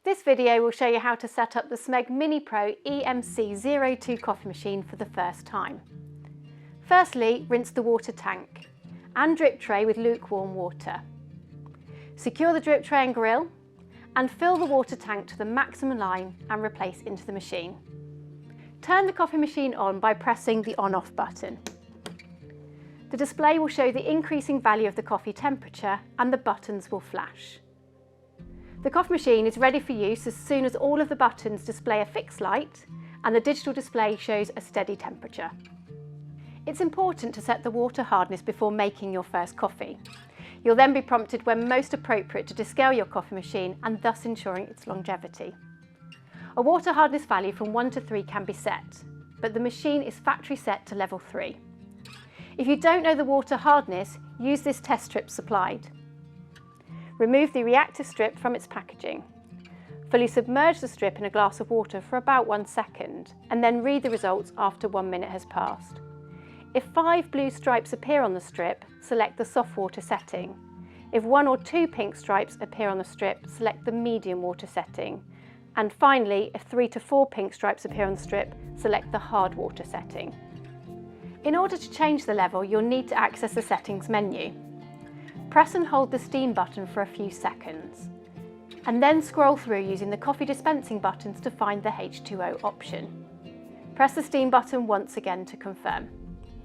This video will show you how to set up the Smeg Mini Pro EMC02 coffee machine for the first time. Firstly, rinse the water tank and drip tray with lukewarm water. Secure the drip tray and grill and fill the water tank to the maximum line and replace into the machine. Turn the coffee machine on by pressing the on-off button. The display will show the increasing value of the coffee temperature and the buttons will flash. The coffee machine is ready for use as soon as all of the buttons display a fixed light and the digital display shows a steady temperature. It's important to set the water hardness before making your first coffee. You'll then be prompted when most appropriate to descale your coffee machine and thus ensuring its longevity. A water hardness value from 1 to 3 can be set, but the machine is factory set to level 3. If you don't know the water hardness, use this test strip supplied. Remove the reactive strip from its packaging. Fully submerge the strip in a glass of water for about 1 second and then read the results after 1 minute has passed. If 5 blue stripes appear on the strip, select the soft water setting. If 1 or 2 pink stripes appear on the strip, select the medium water setting. And finally, if 3 to 4 pink stripes appear on the strip, select the hard water setting. In order to change the level, you'll need to access the settings menu. Press and hold the steam button for a few seconds, and then scroll through using the coffee dispensing buttons to find the H2O option. Press the steam button once again to confirm.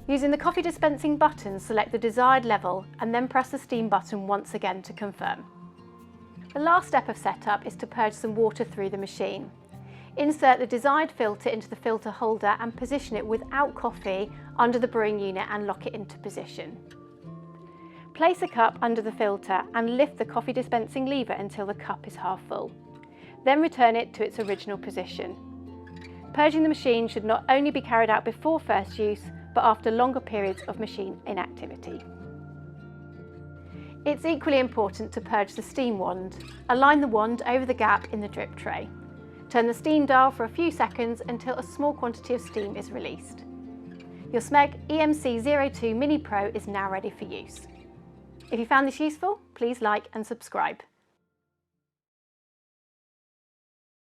Using the coffee dispensing button, select the desired level and then press the steam button once again to confirm. The last step of setup is to purge some water through the machine. Insert the desired filter into the filter holder and position it without coffee under the brewing unit and lock it into position. Place a cup under the filter and lift the coffee dispensing lever until the cup is half full. Then return it to its original position. Purging the machine should not only be carried out before first use, but after longer periods of machine inactivity. It's equally important to purge the steam wand. Align the wand over the gap in the drip tray. Turn the steam dial for a few seconds until a small quantity of steam is released. Your Smeg EMC02 Mini Pro is now ready for use. If you found this useful, please like and subscribe.